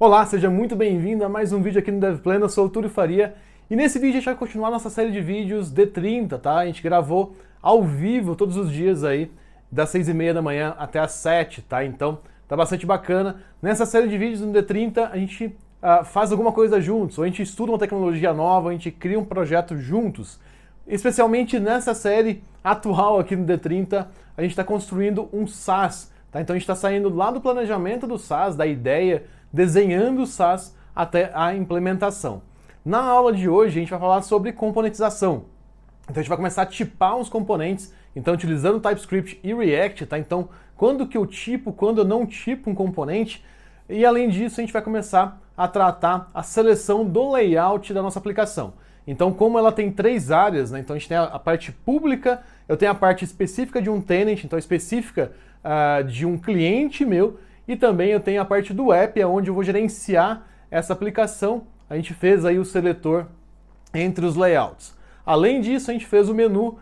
Olá, seja muito bem-vindo a mais um vídeo aqui no DevPlano. Eu sou o Túlio Faria e nesse vídeo a gente vai continuar nossa série de vídeos D30, tá? A gente gravou ao vivo todos os dias aí, das 6h30 da manhã até as 7, tá? Então tá bastante bacana. Nessa série de vídeos no D30 a gente faz alguma coisa juntos, ou a gente estuda uma tecnologia nova, a gente cria um projeto juntos. Especialmente nessa série atual aqui no D30, a gente está construindo um SaaS, tá? Então a gente está saindo lá do planejamento do SaaS, da ideia, desenhando o SaaS até a implementação. Na aula de hoje a gente vai falar sobre componentização. Então a gente vai começar a tipar os componentes, então utilizando TypeScript e React, tá? Então quando que eu tipo, quando eu não tipo um componente, e além disso a gente vai começar a tratar a seleção do layout da nossa aplicação. Então como ela tem três áreas, né? Então a gente tem a parte pública, eu tenho a parte específica de um tenant, então específica de um cliente meu, e também eu tenho a parte do app, onde eu vou gerenciar essa aplicação. A gente fez aí o seletor entre os layouts. Além disso, a gente fez o menu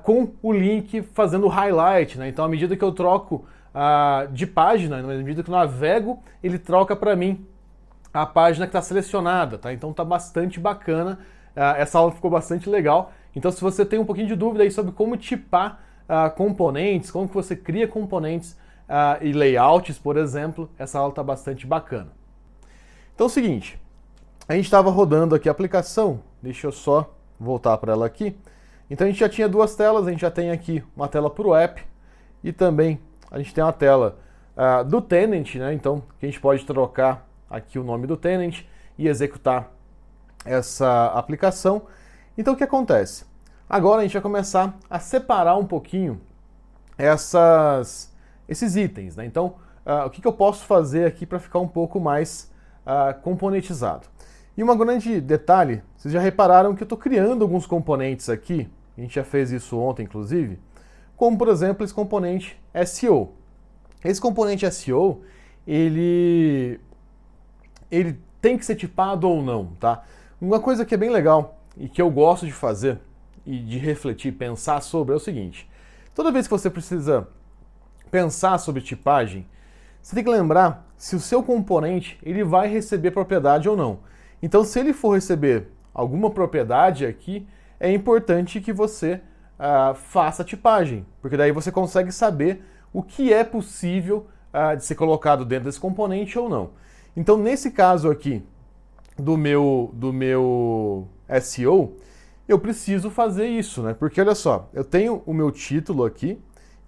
com o link fazendo highlight, né? Então, à medida que eu troco de página, à medida que eu navego, ele troca para mim a página que está selecionada, tá? Então tá bastante bacana. Essa aula ficou bastante legal. Então, se você tem um pouquinho de dúvida aí sobre como tipar componentes, como que você cria componentes e layouts, por exemplo, essa aula está bastante bacana. Então é o seguinte, a gente estava rodando aqui a aplicação, deixa eu só voltar para ela aqui. Então a gente já tinha duas telas, a gente já tem aqui uma tela para o app e também a gente tem uma tela do tenant, né? Então que a gente pode trocar aqui o nome do tenant e executar essa aplicação. Então o que acontece? Agora a gente vai começar a separar um pouquinho esses itens, né? Então, o que eu posso fazer aqui para ficar um pouco mais componentizado? E um grande detalhe, vocês já repararam que eu estou criando alguns componentes aqui, a gente já fez isso ontem, inclusive, como, por exemplo, esse componente SEO. Esse componente SEO, ele tem que ser tipado ou não, tá? Uma coisa que é bem legal e que eu gosto de fazer e de refletir, pensar sobre, é o seguinte. Toda vez que você precisa pensar sobre tipagem, você tem que lembrar se o seu componente ele vai receber propriedade ou não. Então, se ele for receber alguma propriedade aqui, é importante que você faça a tipagem, porque daí você consegue saber o que é possível de ser colocado dentro desse componente ou não. Então, nesse caso aqui do meu SEO, eu preciso fazer isso, né? Porque olha só, eu tenho o meu título aqui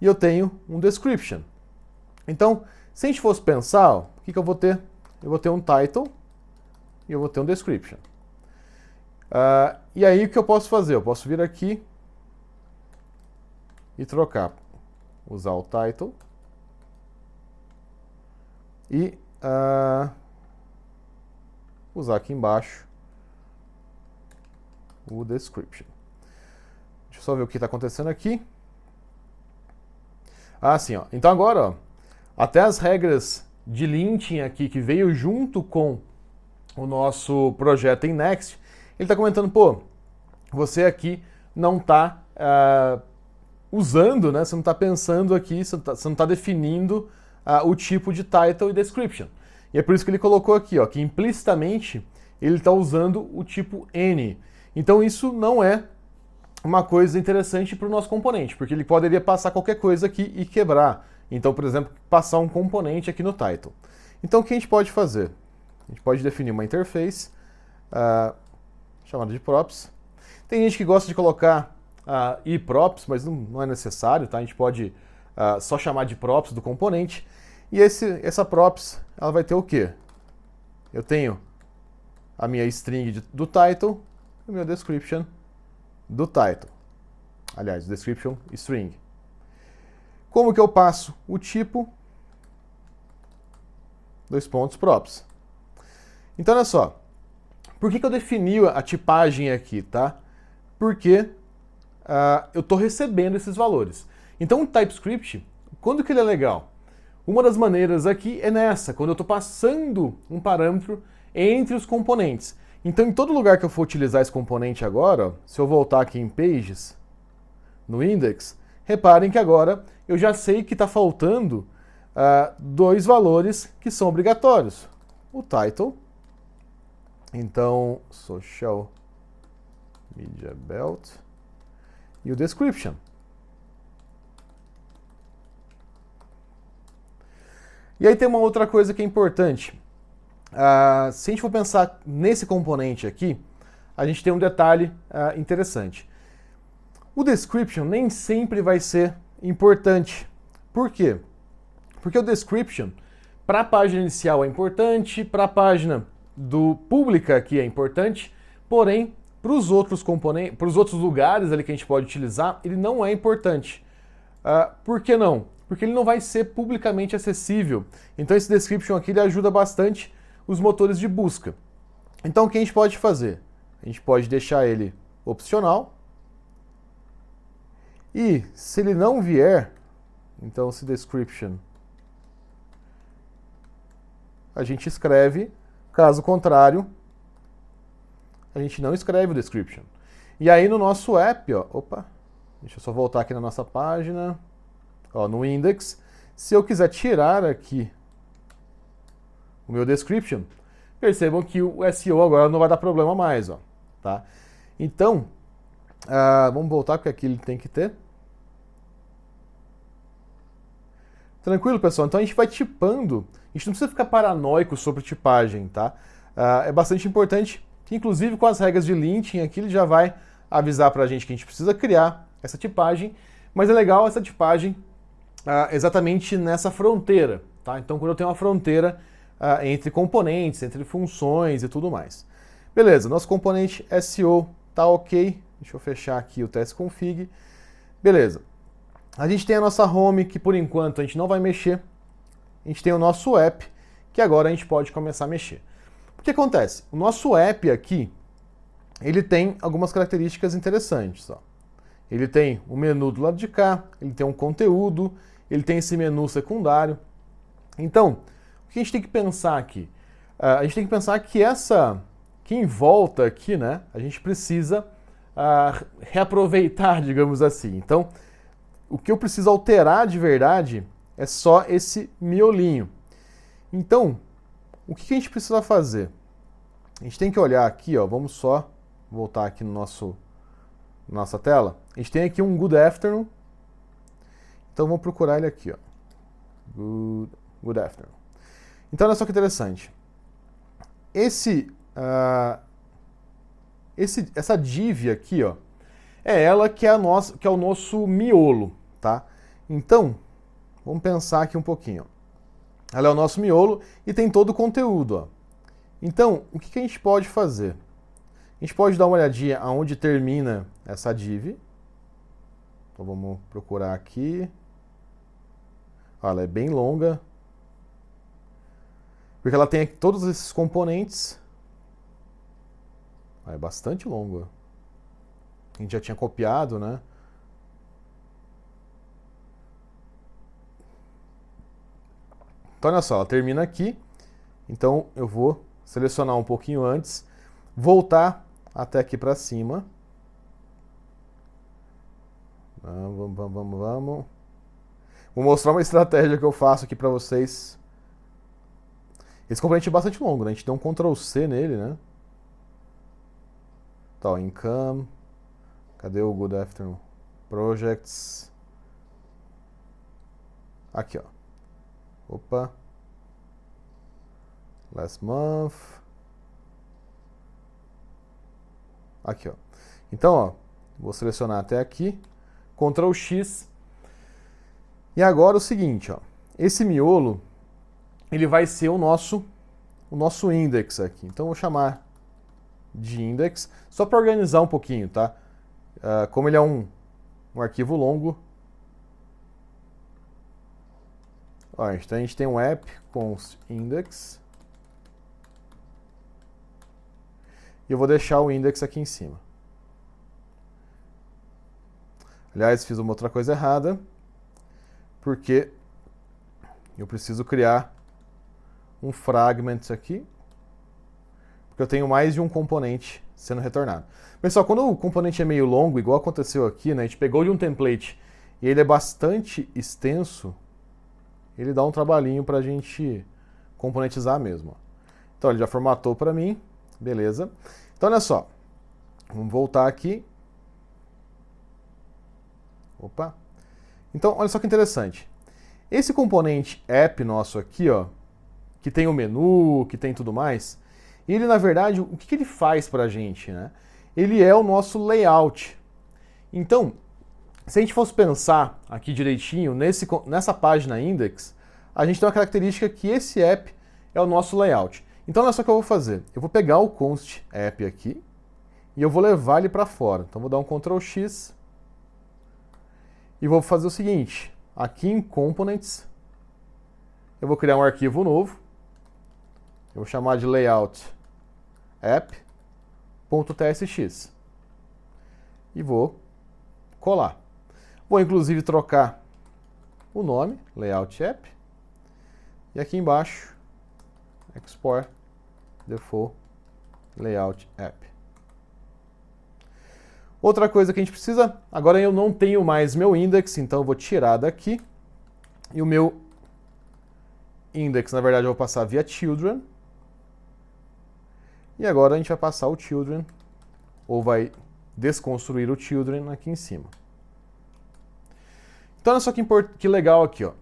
e eu tenho um description. Então, se a gente fosse pensar, ó, o que eu vou ter? Eu vou ter um title e eu vou ter um description. E aí o que eu posso fazer? Eu posso vir aqui e trocar, usar o title e usar aqui embaixo o description. Deixa eu só ver o que está acontecendo aqui. Sim, ó. Então agora, ó, até as regras de linting aqui que veio junto com o nosso projeto em Next, ele está comentando, pô, você aqui não está usando, né? Você não está pensando aqui, você não está definindo o tipo de title e description. E é por isso que ele colocou aqui, ó, que implicitamente ele está usando o tipo N. Então isso não é uma coisa interessante para o nosso componente, porque ele poderia passar qualquer coisa aqui e quebrar. Então, por exemplo, passar um componente aqui no title. Então o que a gente pode fazer? A gente pode definir uma interface chamada de props. Tem gente que gosta de colocar props, mas não é necessário, tá? A gente pode só chamar de props do componente. E essa props, ela vai ter o quê? Eu tenho a minha string do title e o meu description do title. Aliás, description string. Como que eu passo o tipo? Props. Então, olha só. Por que eu defini a tipagem aqui, tá? Porque eu estou recebendo esses valores. Então, o TypeScript, quando que ele é legal? Uma das maneiras aqui é nessa, quando eu estou passando um parâmetro entre os componentes. Então, em todo lugar que eu for utilizar esse componente agora, ó, se eu voltar aqui em Pages, no Index, reparem que agora eu já sei que está faltando dois valores que são obrigatórios. o title. Então, social media belt e o description. E aí tem uma outra coisa que é importante. Se a gente for pensar nesse componente aqui, a gente tem um detalhe interessante. O description nem sempre vai ser importante. Por quê? Porque o description, para a página inicial é importante, para a página do pública aqui é importante, porém, para os outros componentes, para os outros lugares ali que a gente pode utilizar, ele não é importante. Por que não? Porque ele não vai ser publicamente acessível. Então esse description aqui ele ajuda bastante os motores de busca. Então o que a gente pode fazer? A gente pode deixar ele opcional. E se ele não vier, então se description, a gente escreve, caso contrário, a gente não escreve o description. E aí no nosso app, ó, deixa eu só voltar aqui na nossa página, ó, no index, se eu quiser tirar aqui o meu description, percebam que o SEO agora não vai dar problema mais, ó, tá? Então, vamos voltar porque aqui ele tem que ter. Tranquilo, pessoal? Então a gente vai tipando, a gente não precisa ficar paranoico sobre tipagem, tá? É bastante importante que, inclusive, com as regras de linting aqui, ele já vai avisar pra gente que a gente precisa criar essa tipagem, mas é legal essa tipagem exatamente nessa fronteira, tá? Então, quando eu tenho uma fronteira entre componentes, entre funções e tudo mais. Beleza, nosso componente SEO tá ok. Deixa eu fechar aqui o test config. Beleza. A gente tem a nossa home, que por enquanto a gente não vai mexer. A gente tem o nosso app, que agora a gente pode começar a mexer. O que acontece? O nosso app aqui, ele tem algumas características interessantes. Ó. Ele tem o menu do lado de cá, ele tem um conteúdo, ele tem esse menu secundário. Então, o que a gente tem que pensar aqui? A gente tem que pensar que em volta aqui, né, a gente precisa reaproveitar, digamos assim. Então, o que eu preciso alterar de verdade é só esse miolinho. Então, o que a gente precisa fazer? A gente tem que olhar aqui, ó, vamos só voltar aqui no nossa tela. A gente tem aqui um good afternoon. Então vamos procurar ele aqui, ó. Good afternoon. Então olha só que interessante. Essa div aqui, ó, é ela que é o nosso miolo, tá? Então, vamos pensar aqui um pouquinho. Ela é o nosso miolo e tem todo o conteúdo, ó. Então, o que a gente pode fazer? A gente pode dar uma olhadinha aonde termina essa div. Então vamos procurar aqui. Ó, ela é bem longa. Porque ela tem todos esses componentes. É bastante longa. A gente já tinha copiado, né? Então, olha só, ela termina aqui. Então, eu vou selecionar um pouquinho antes, voltar até aqui para cima. Vamos. Vou mostrar uma estratégia que eu faço aqui para vocês. Esse componente é bastante longo, né? A gente deu um Ctrl C nele, né? Tá, ó, Income. Cadê o Good Afternoon? Projects. Aqui, ó. Opa. Last month. Aqui, ó. Então, ó, vou selecionar até aqui. Ctrl X. E agora o seguinte, ó. Esse miolo, ele vai ser o nosso index aqui. Então, eu vou chamar de index, só para organizar um pouquinho, tá? Como ele é um arquivo longo. Ó, então a gente tem um app const index. E eu vou deixar o index aqui em cima. Aliás, fiz uma outra coisa errada, porque eu preciso criar um fragment aqui, porque eu tenho mais de um componente sendo retornado. Pessoal, quando o componente é meio longo, igual aconteceu aqui, né, a gente pegou de um template e ele é bastante extenso, ele dá um trabalhinho para a gente componentizar mesmo. Então ele já formatou para mim, beleza. Então olha só, vamos voltar aqui. Opa. Então olha só que interessante. Esse componente app nosso aqui, ó, que tem o menu, que tem tudo mais, ele na verdade, o que ele faz para a gente, né? Ele é o nosso layout. Então, se a gente fosse pensar aqui direitinho, nessa página index, a gente tem uma característica que esse app é o nosso layout. Então, olha só o que eu vou fazer. Eu vou pegar o const app aqui e eu vou levar ele para fora. Então, vou dar um Ctrl X e vou fazer o seguinte. Aqui em Components, eu vou criar um arquivo novo. Eu vou chamar de layout app.tsx e vou colar. Vou inclusive trocar o nome, layout app, e aqui embaixo, export default layout app. Outra coisa que a gente precisa, agora eu não tenho mais meu index, então eu vou tirar daqui, e o meu index, na verdade, eu vou passar via children, e agora a gente vai passar o children, ou vai desconstruir o children aqui em cima. Então olha só que legal aqui, ó.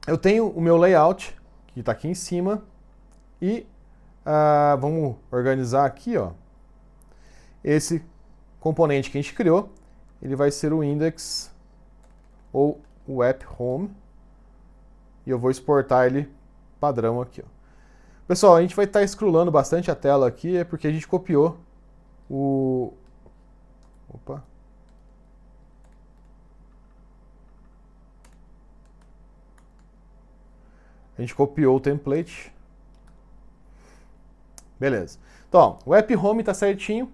Eu tenho o meu layout, que está aqui em cima, e vamos organizar aqui, ó. Esse componente que a gente criou, ele vai ser o index, ou o app home, e eu vou exportar ele padrão aqui, ó. Pessoal, a gente vai estar scrollando bastante a tela aqui, é porque a gente copiou o... Opa! A gente copiou o template. Beleza. Então, ó, o app home está certinho.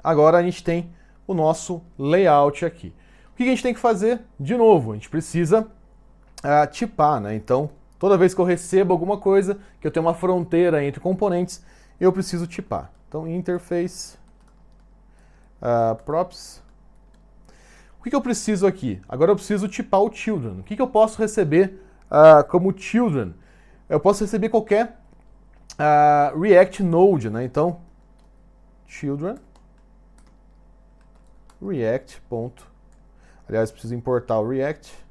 Agora a gente tem o nosso layout aqui. O que a gente tem que fazer? De novo, a gente precisa tipar, né? Então, toda vez que eu recebo alguma coisa, que eu tenho uma fronteira entre componentes, eu preciso tipar. Então, interface, props. O que eu preciso aqui? Agora eu preciso tipar o children. O que eu posso receber como children? Eu posso receber qualquer React Node, né? Então, children, React. Aliás, preciso importar o React.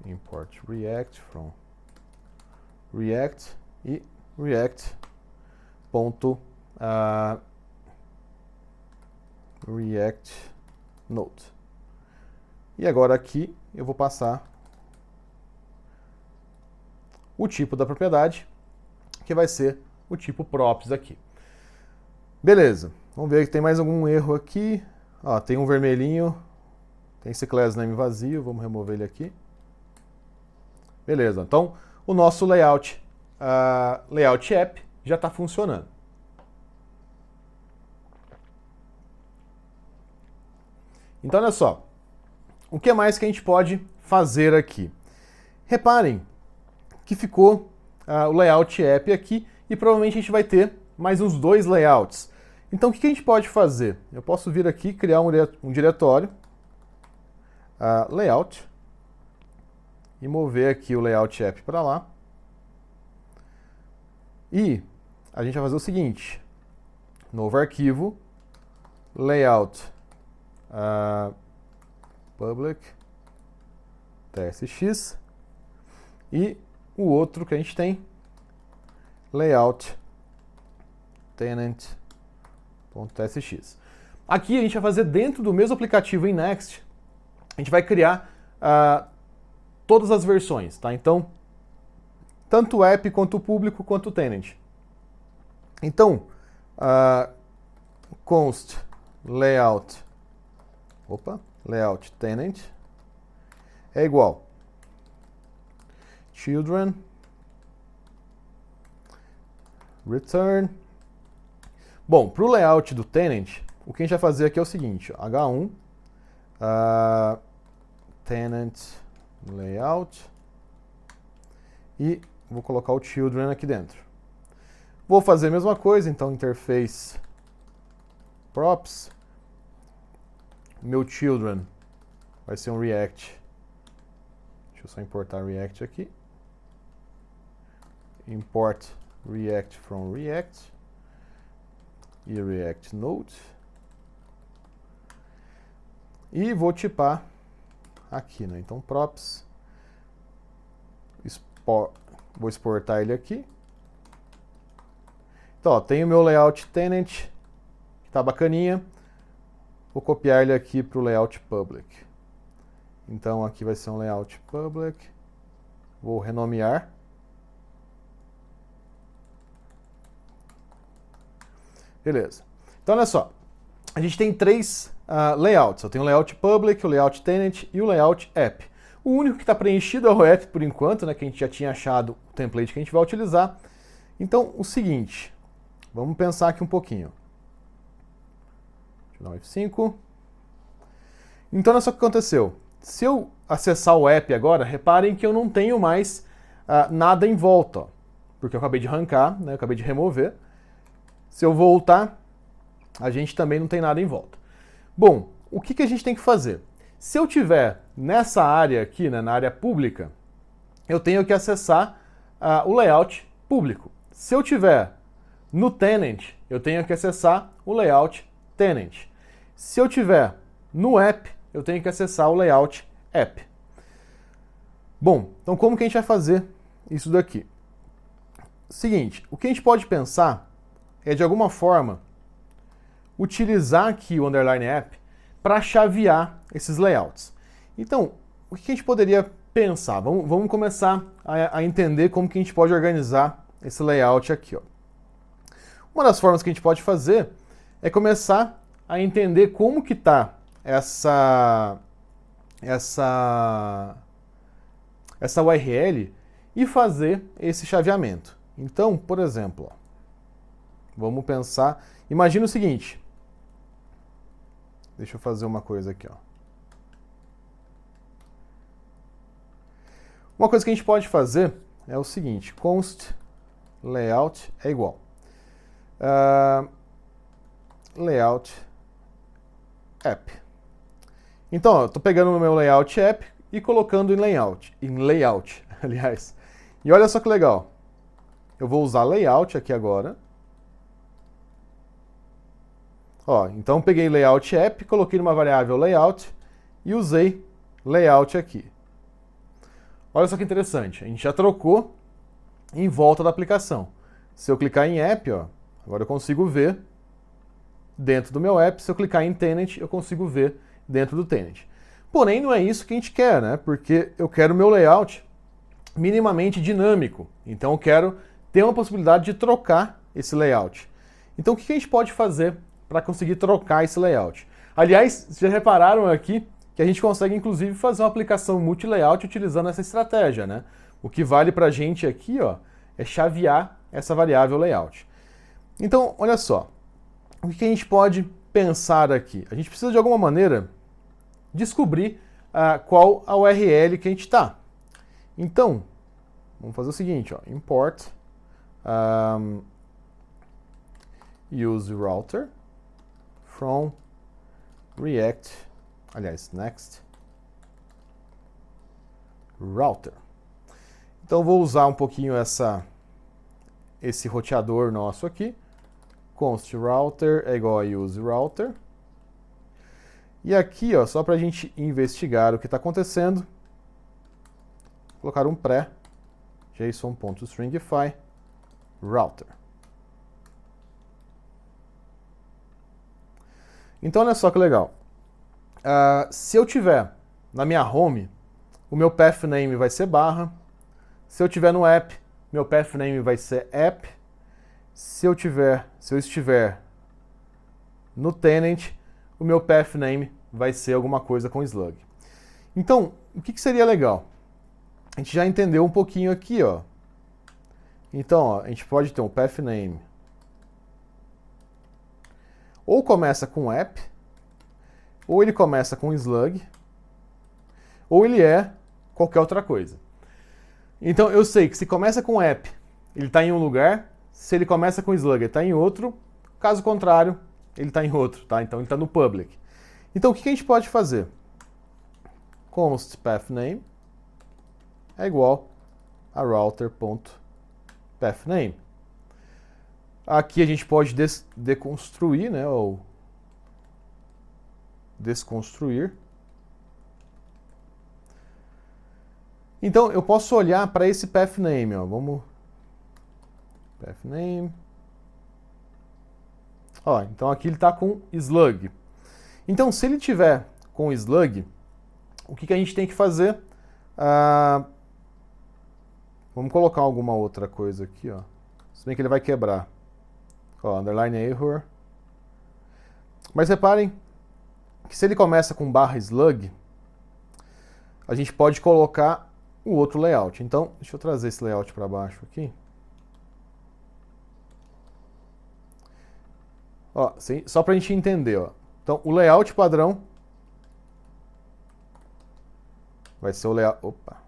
Import React from React e React. React Node. E agora aqui eu vou passar o tipo da propriedade, que vai ser o tipo props aqui. Beleza, vamos ver que tem mais algum erro aqui. Ó, tem um vermelhinho, tem esse class name vazio, vamos remover ele aqui. Beleza, então o nosso layout app já está funcionando. Então olha só, o que mais que a gente pode fazer aqui? Reparem que ficou o layout app aqui e provavelmente a gente vai ter mais uns 2 layouts. Então o que a gente pode fazer? Eu posso vir aqui e criar um diretório, layout, e mover aqui o layout app para lá. E a gente vai fazer o seguinte, novo arquivo, layout public tsx, e o outro que a gente tem, layout tenant.tsx. Aqui a gente vai fazer dentro do mesmo aplicativo em Next, a gente vai criar todas as versões, tá? Então, tanto o app, quanto o público, quanto o tenant. Então, const layout tenant é igual children return. Bom, para o layout do tenant, o que a gente vai fazer aqui é o seguinte, ó, h1 tenant layout e vou colocar o children aqui dentro. Vou fazer a mesma coisa, então interface props, meu children vai ser um React. Deixa eu só importar React aqui. import React from React e React Node. E vou aqui, né? Então props, vou exportar ele aqui. Então, ó, tem o meu layout tenant, que tá bacaninha. Vou copiar ele aqui para o layout public. Então aqui vai ser um layout public. Vou renomear. Beleza. Então olha só, a gente tem três layouts. Eu tenho o layout public, o layout tenant e o layout app. O único que está preenchido é o app por enquanto, né, que a gente já tinha achado o template que a gente vai utilizar. Então o seguinte, vamos pensar aqui um pouquinho. Deixa eu dar um F5. Então olha só o que aconteceu. Se eu acessar o app agora, reparem que eu não tenho mais nada em volta, ó, porque eu acabei de arrancar, né, eu acabei de remover. Se eu voltar, a gente também não tem nada em volta. Bom, o que a gente tem que fazer? Se eu tiver nessa área aqui, né, na área pública, eu tenho que acessar o layout público. Se eu tiver no tenant, eu tenho que acessar o layout tenant. Se eu tiver no app, eu tenho que acessar o layout app. Bom, então como que a gente vai fazer isso daqui? Seguinte, o que a gente pode pensar é, de alguma forma, utilizar aqui o underline app para chavear esses layouts. Então, o que a gente poderia pensar? Vamos começar a entender como que a gente pode organizar esse layout aqui, ó. Uma das formas que a gente pode fazer é começar a entender como que está essa URL e fazer esse chaveamento. Então, por exemplo, ó, vamos pensar, imagina o seguinte, deixa eu fazer uma coisa aqui, ó. Uma coisa que a gente pode fazer é o seguinte, const layout é igual layout app. Então, eu estou pegando o meu layout app e colocando em layout, aliás. E olha só que legal. Eu vou usar layout aqui agora. Ó, então peguei layout app, coloquei numa variável layout e usei layout aqui. Olha só que interessante, a gente já trocou em volta da aplicação. Se eu clicar em app, ó, agora eu consigo ver dentro do meu app. Se eu clicar em tenant, eu consigo ver dentro do tenant. Porém, não é isso que a gente quer, né? Porque eu quero o meu layout minimamente dinâmico. Então eu quero ter uma possibilidade de trocar esse layout. Então o que a gente pode fazer para conseguir trocar esse layout? Aliás, vocês já repararam aqui que a gente consegue inclusive fazer uma aplicação multi-layout utilizando essa estratégia, né? O que vale para a gente aqui, ó, é chavear essa variável layout. Então, olha só, o que a gente pode pensar aqui? A gente precisa de alguma maneira descobrir qual a URL que a gente está. Então, vamos fazer o seguinte, ó, import use router from React, aliás, next router. Então vou usar um pouquinho esse roteador nosso aqui. Const router é igual a use router. E aqui, ó, só para a gente investigar o que está acontecendo, vou colocar um pré json.stringify router. Então olha só que legal. Se eu tiver na minha home, o meu path name vai ser barra. Se eu tiver no app, meu path name vai ser app. Se eu estiver no tenant, o meu path name vai ser alguma coisa com slug. Então, o que seria legal? A gente já entendeu um pouquinho aqui, ó. Então, ó, a gente pode ter um path name ou começa com app, ou ele começa com slug, ou ele é qualquer outra coisa. Então eu sei que se começa com app, ele está em um lugar, se ele começa com slug, ele está em outro, caso contrário, ele está em outro, tá? Então ele está no public. Então o que a gente pode fazer? Const path name é igual a router.path. path name. Aqui a gente pode deconstruir, né, ou desconstruir. Então eu posso olhar para esse path name, ó. Vamos path name. Ó, então aqui ele está com slug. Então se ele tiver com slug, o que a gente tem que fazer? Vamos colocar alguma outra coisa aqui, ó. Se bem que ele vai quebrar. Ó, underline error. Mas reparem que se ele começa com /slug, a gente pode colocar o outro layout. Então, deixa eu trazer esse layout para baixo aqui. Ó, só para a gente entender, ó. Então, o layout padrão vai ser o layout. Opa!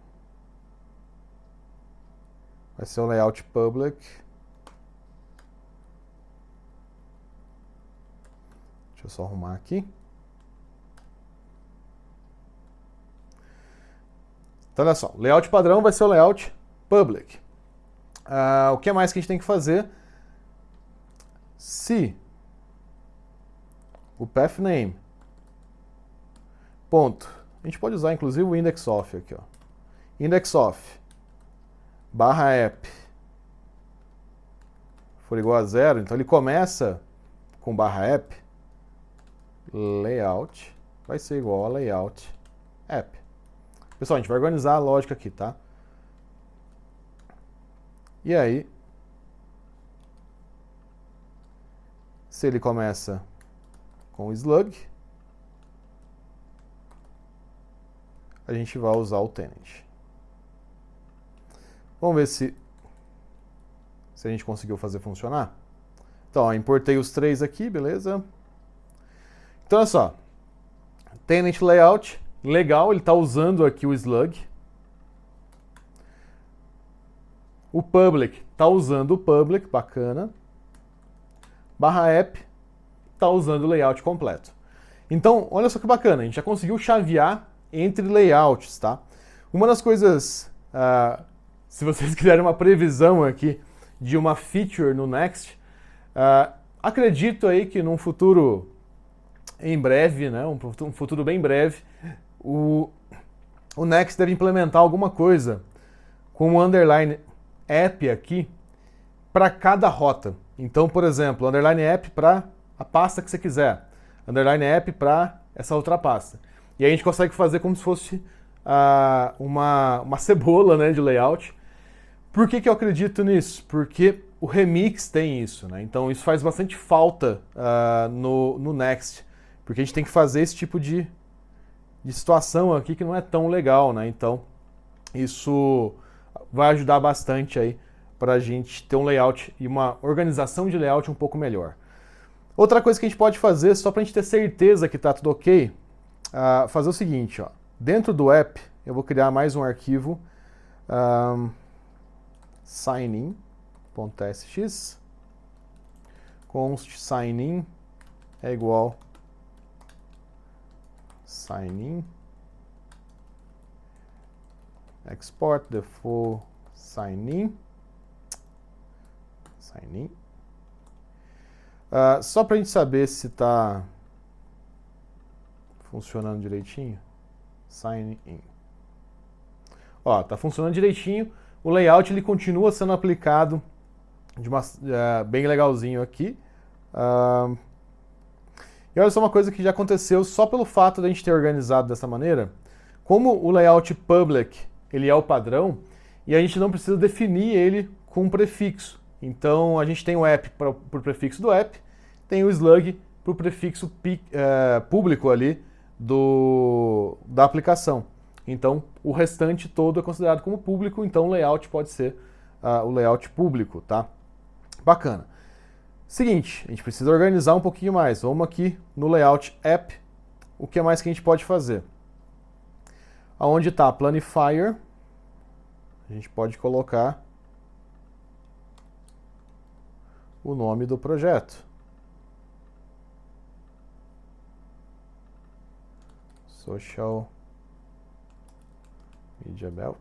Vai ser o layout public. Deixa eu só arrumar aqui. Então, olha só, o layout padrão vai ser o layout public. O que mais que a gente tem que fazer? Se o path name, ponto, a gente pode usar inclusive o index of aqui, ó. Index of /app for igual a 0, então ele começa com /app, layout vai ser igual a layout app. Pessoal, a gente vai organizar a lógica aqui, tá? E aí, se ele começa com slug, a gente vai usar o tenant. Vamos ver se a gente conseguiu fazer funcionar. Então, ó, importei os três aqui, beleza? Então, olha só. Tenant layout, legal, ele está usando aqui o slug. O public está usando o public, bacana. /app está usando o layout completo. Então, olha só que bacana, a gente já conseguiu chavear entre layouts, tá? Uma das coisas, se vocês quiserem uma previsão aqui de uma feature no Next, acredito aí que num futuro em breve, né, um futuro bem breve, o Next deve implementar alguma coisa com o underline app aqui para cada rota. Então, por exemplo, underline app para a pasta que você quiser, underline app para essa outra pasta. E aí a gente consegue fazer como se fosse uma cebola, né, de layout. Por que eu acredito nisso? Porque o Remix tem isso, né? Então isso faz bastante falta no Next, porque a gente tem que fazer esse tipo de situação aqui que não é tão legal, né? Então isso vai ajudar bastante aí para a gente ter um layout e uma organização de layout um pouco melhor. Outra coisa que a gente pode fazer, só para a gente ter certeza que está tudo ok, fazer o seguinte, ó. Dentro do app, eu vou criar mais um arquivo signin.sx, const signin é igual signin, export the full signin, só para a gente saber se está funcionando direitinho, sign in. Ó, tá funcionando direitinho. O layout ele continua sendo aplicado bem legalzinho aqui. E olha só uma coisa que já aconteceu só pelo fato de a gente ter organizado dessa maneira. Como o layout public ele é o padrão e a gente não precisa definir ele com um prefixo. Então a gente tem o app para o prefixo do app, tem o slug para o prefixo público ali da aplicação. Então o restante todo é considerado como público, então o layout pode ser o layout público, tá? Bacana. Seguinte, a gente precisa organizar um pouquinho mais. Vamos aqui no layout app. O que mais que a gente pode fazer? Aonde está Planifier, a gente pode colocar o nome do projeto. Social Media Belt.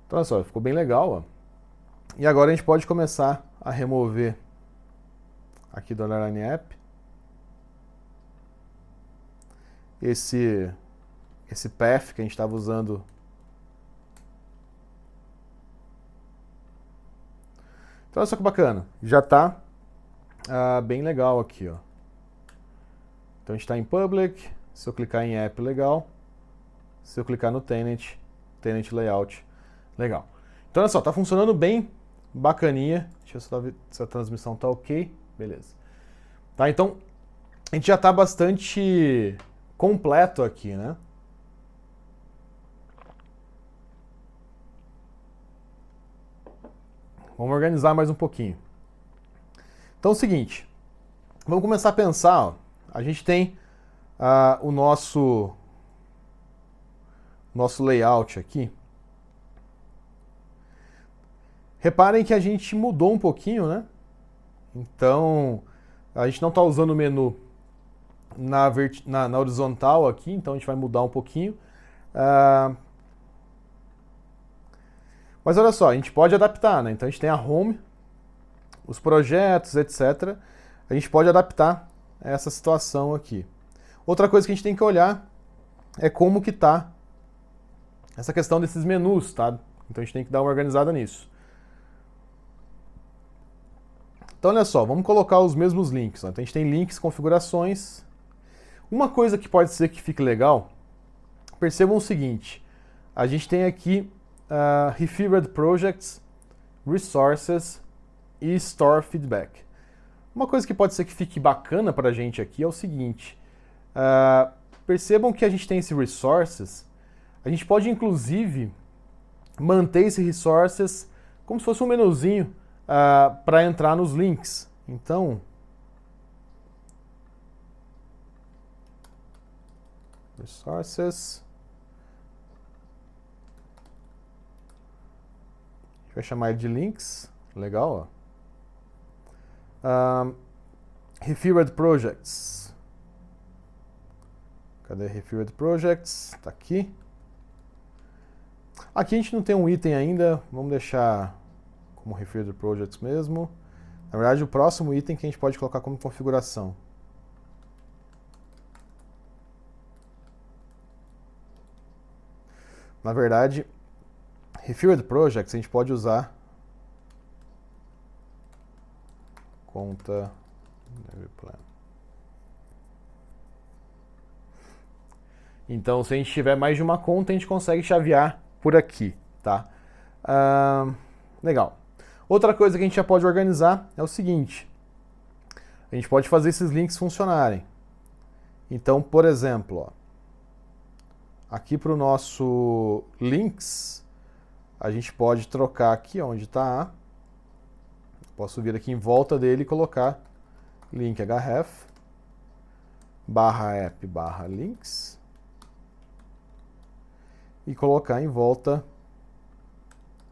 Então olha só, ficou bem legal, ó. E agora a gente pode começar a remover aqui do Underline App esse path que a gente estava usando. Então olha só que bacana, já está bem legal aqui, ó. Então a gente está em Public, se eu clicar em App, legal. Se eu clicar no Tenant Layout, legal. Então olha só, está funcionando bem, bacaninha. Deixa eu só ver se a transmissão está ok, beleza. Tá, então a gente já está bastante completo aqui, né? Vamos organizar mais um pouquinho. Então é o seguinte, vamos começar a pensar, ó, a gente tem o nosso layout aqui. Reparem que a gente mudou um pouquinho, né? Então, a gente não está usando o menu na horizontal aqui, então a gente vai mudar um pouquinho. Mas olha só, a gente pode adaptar, né? Então a gente tem a home, os projetos, etc. A gente pode adaptar essa situação aqui. Outra coisa que a gente tem que olhar é como que tá essa questão desses menus, tá? Então a gente tem que dar uma organizada nisso. Então olha só, vamos colocar os mesmos links. Ó. Então a gente tem links, configurações. Uma coisa que pode ser que fique legal, percebam o seguinte, a gente tem aqui Referred Projects, Resources e Store Feedback. Uma coisa que pode ser que fique bacana para a gente aqui é o seguinte, percebam que a gente tem esse Resources, a gente pode inclusive manter esse Resources como se fosse um menuzinho para entrar nos links. Então, Resources, a gente vai chamar ele de links, legal, ó. Referred Projects. Cadê Referred Projects? Tá aqui. Aqui a gente não tem um item ainda, vamos deixar como Referred Projects mesmo. Na verdade, o próximo item que a gente pode colocar como configuração. Na verdade, Referred Projects a gente pode usar conta plan. Então, se a gente tiver mais de uma conta, a gente consegue chavear por aqui, tá? Legal. Outra coisa que a gente já pode organizar é o seguinte. A gente pode fazer esses links funcionarem. Então, por exemplo, ó, aqui para o nosso links, a gente pode trocar aqui onde está A. Posso vir aqui em volta dele e colocar link href /app /links e colocar em volta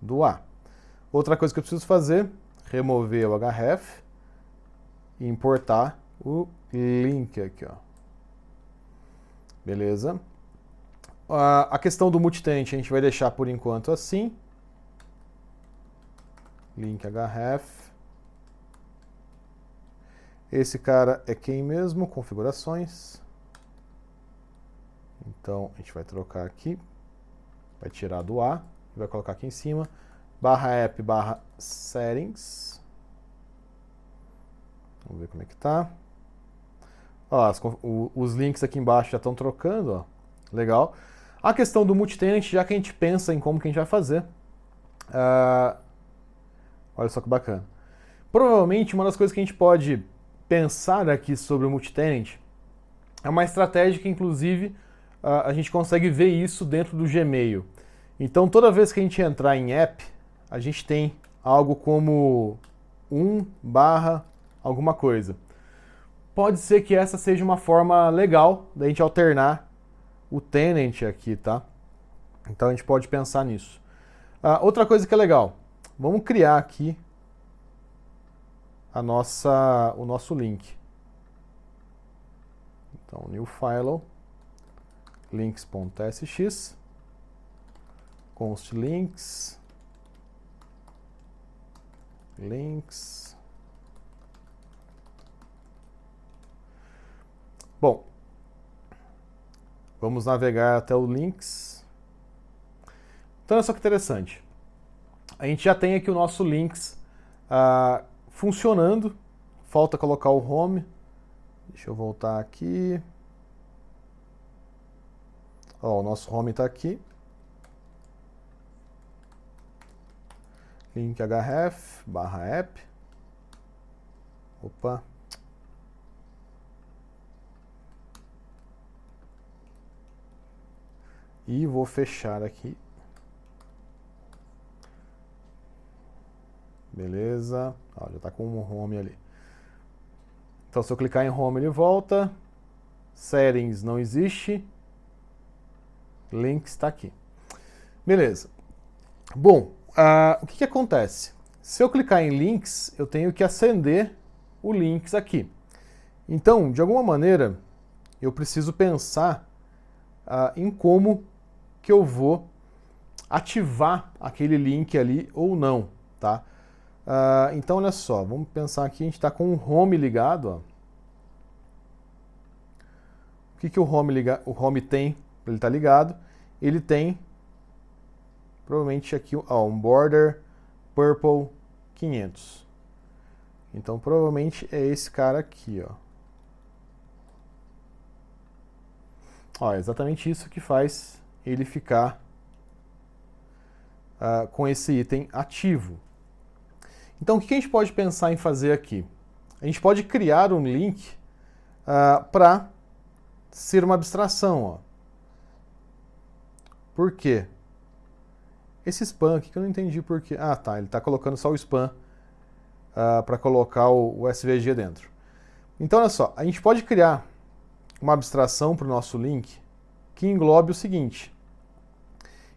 do A. Outra coisa que eu preciso fazer, remover o href e importar o link aqui, ó. Beleza? A questão do multitenant a gente vai deixar por enquanto assim. Link href. Esse cara é quem mesmo? Configurações. Então a gente vai trocar aqui. Vai tirar do A e vai colocar aqui em cima. /app /settings. Vamos ver como é que tá. Ó, os links aqui embaixo já estão trocando, ó. Legal. A questão do multitenant, já que a gente pensa em como que a gente vai fazer. Olha só que bacana. Provavelmente uma das coisas que a gente pode pensar aqui sobre o multitenant é uma estratégia que, inclusive, a gente consegue ver isso dentro do Gmail. Então, toda vez que a gente entrar em app, a gente tem algo como 1/ alguma coisa. Pode ser que essa seja uma forma legal da gente alternar o tenant aqui, tá? Então a gente pode pensar nisso. Outra coisa que é legal, vamos criar aqui o nosso link. Então, new file, links.sx, const links, links. Bom, vamos navegar até o links. Então, olha só que interessante. A gente já tem aqui o nosso links funcionando. Falta colocar o home. Deixa eu voltar aqui. Ó, o nosso home está aqui. Link href /app. Opa. E vou fechar aqui. Beleza. Ó, já está com o home ali. Então, se eu clicar em home, ele volta. Settings não existe. Links está aqui. Beleza. Bom, o que acontece? Se eu clicar em links, eu tenho que acender o links aqui. Então, de alguma maneira, eu preciso pensar em como que eu vou ativar aquele link ali ou não, tá? Então, olha só, vamos pensar aqui, a gente está com o home ligado. Ó. O que o home tem? Ele está ligado. Ele tem, provavelmente aqui, ó, um border purple 500. Então, provavelmente é esse cara aqui, ó. Ó, é exatamente isso que faz ele ficar com esse item ativo. Então, o que a gente pode pensar em fazer aqui? A gente pode criar um link para ser uma abstração. Ó. Por quê? Esse spam aqui que eu não entendi por quê. Ah, tá, ele está colocando só o spam para colocar o SVG dentro. Então, olha só, a gente pode criar uma abstração para o nosso link que englobe o seguinte.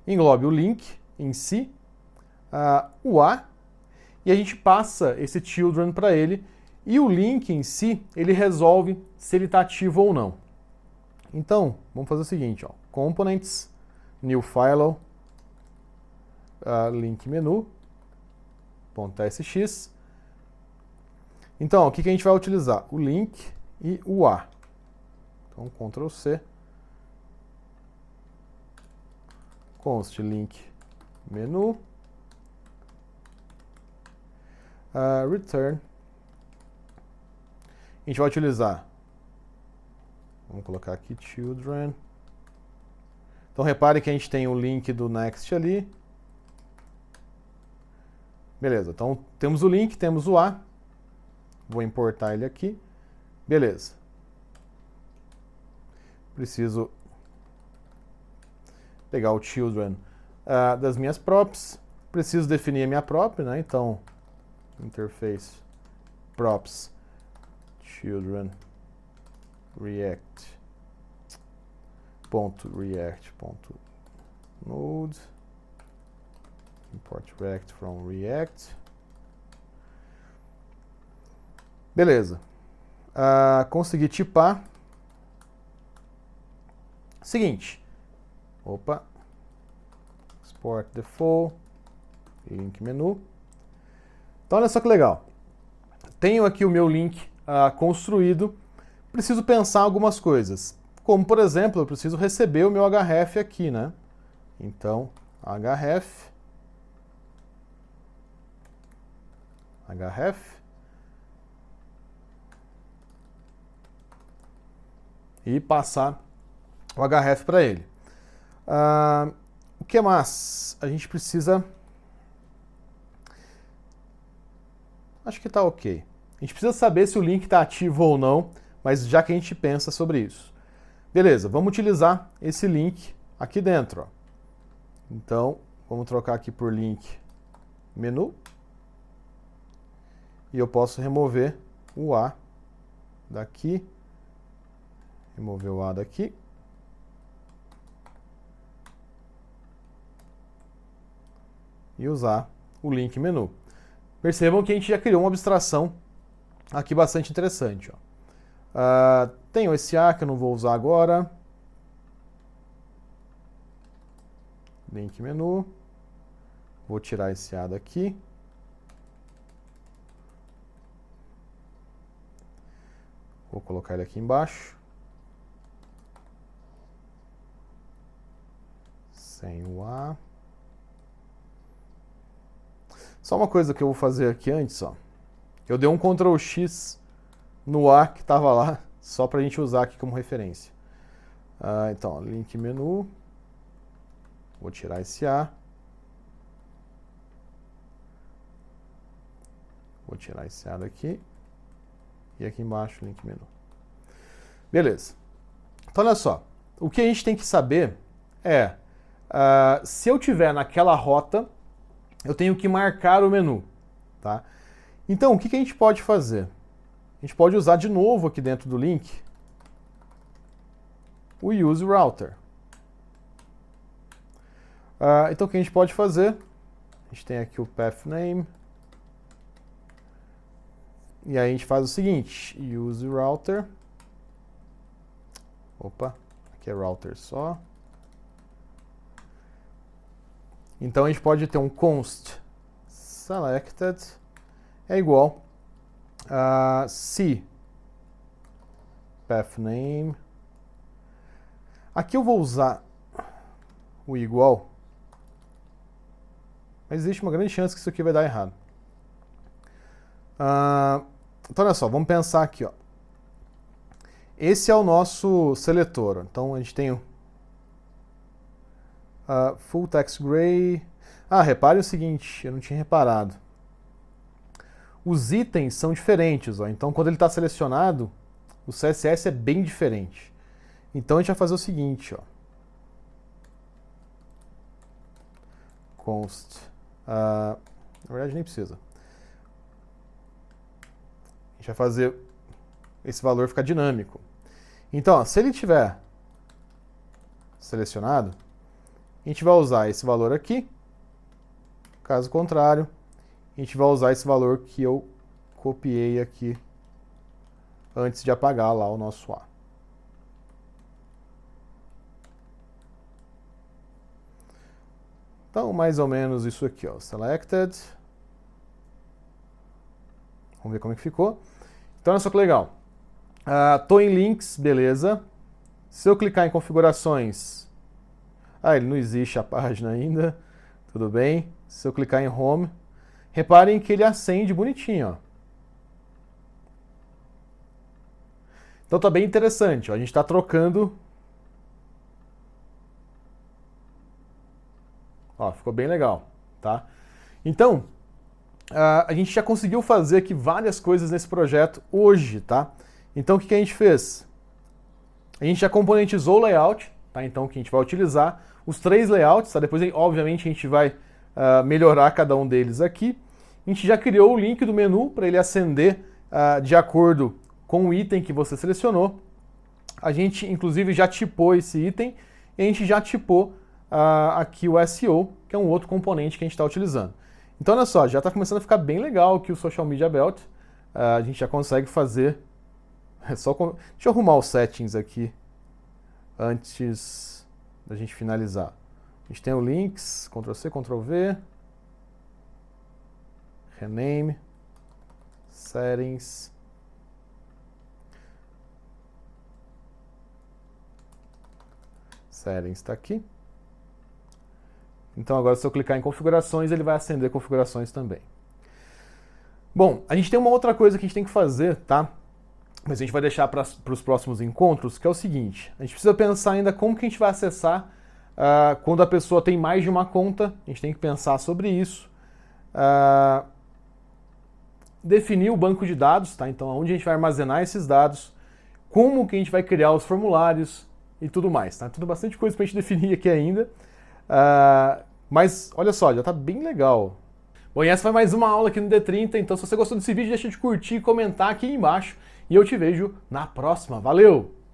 Englobe o link em si, o A, e a gente passa esse children para ele, e o link em si, ele resolve se ele está ativo ou não. Então, vamos fazer o seguinte, ó, components, new file, link menu, .sx. Então, o que a gente vai utilizar? O link e o A. Então, Ctrl C, const link menu, return. A gente vai utilizar, vamos colocar aqui children. Então repare que a gente tem o link do next ali. Beleza, então temos o link, temos o A. Vou importar ele aqui. Beleza. Preciso pegar o children das minhas props. Preciso definir a minha prop, né? Então, interface props children react.react.node import react from react. Beleza. Consegui tipar. Seguinte. Opa. Export default. Link menu. Então, olha só que legal. Tenho aqui o meu link construído. Preciso pensar algumas coisas. Como, por exemplo, eu preciso receber o meu href aqui, né? Então, href. E passar o href para ele. O que mais? A gente precisa... Acho que está ok. A gente precisa saber se o link está ativo ou não, mas já que a gente pensa sobre isso. Beleza, vamos utilizar esse link aqui dentro. Ó. Então, vamos trocar aqui por link menu. E eu posso remover o A daqui. Remover o A daqui. E usar o link menu. Percebam que a gente já criou uma abstração aqui bastante interessante. Ó. Tenho esse A que eu não vou usar agora. Link menu. Vou tirar esse A daqui. Vou colocar ele aqui embaixo. Sem o A. Só uma coisa que eu vou fazer aqui antes, ó. Eu dei um Ctrl X no A que estava lá, só para a gente usar aqui como referência. Então, link menu. Vou tirar esse A. Vou tirar esse A daqui. E aqui embaixo, link menu. Beleza. Então, olha só. O que a gente tem que saber é, se eu tiver naquela rota, eu tenho que marcar o menu, tá? Então, o que a gente pode fazer? A gente pode usar de novo aqui dentro do link o use router. Então, o que a gente pode fazer? A gente tem aqui o path name. E aí a gente faz o seguinte, use router. Opa, aqui é router só. Então a gente pode ter um const selected é igual a se path name. Aqui eu vou usar o igual, mas existe uma grande chance que isso aqui vai dar errado. Então olha só, vamos pensar aqui, ó. Esse é o nosso seletor. Então a gente tem o full text gray. Repare o seguinte, eu não tinha reparado. Os itens são diferentes, ó. Então quando ele está selecionado, o CSS é bem diferente. Então a gente vai fazer o seguinte, ó. Const. Na verdade nem precisa. A gente vai fazer esse valor ficar dinâmico. Então, ó, se ele tiver selecionado, a gente vai usar esse valor aqui. Caso contrário, a gente vai usar esse valor que eu copiei aqui antes de apagar lá o nosso A. Então, mais ou menos isso aqui, ó, selected. Vamos ver como é que ficou. Então, olha só que legal. Tô em links, beleza. Se eu clicar em configurações, ele não existe a página ainda, tudo bem. Se eu clicar em home, reparem que ele acende bonitinho, ó. Então tá bem interessante, ó. A gente está trocando. Ó, ficou bem legal, tá? Então, a gente já conseguiu fazer aqui várias coisas nesse projeto hoje, tá? Então, o que a gente fez? A gente já componentizou o layout, tá? Então, o que a gente vai utilizar? Os 3 layouts, tá? Depois, obviamente, a gente vai melhorar cada um deles aqui. A gente já criou o link do menu para ele acender de acordo com o item que você selecionou. A gente, inclusive, já tipou esse item e a gente já tipou aqui o SEO, que é um outro componente que a gente está utilizando. Então, olha só, já está começando a ficar bem legal aqui o Social Media Belt. A gente já consegue fazer... Deixa eu arrumar os settings aqui antes da gente finalizar. A gente tem o links, Ctrl+C, Ctrl+V, rename, settings, está aqui. Então agora se eu clicar em configurações, ele vai acender configurações também. Bom, a gente tem uma outra coisa que a gente tem que fazer, tá? Mas a gente vai deixar para os próximos encontros, que é o seguinte. A gente precisa pensar ainda como que a gente vai acessar quando a pessoa tem mais de uma conta. A gente tem que pensar sobre isso. Definir o banco de dados, tá? Então, onde a gente vai armazenar esses dados, como que a gente vai criar os formulários e tudo mais, tá? Tudo bastante coisa para a gente definir aqui ainda. Mas, olha só, já está bem legal. Bom, e essa foi mais uma aula aqui no D30, então se você gostou desse vídeo, deixa de curtir e comentar aqui embaixo. E eu te vejo na próxima. Valeu!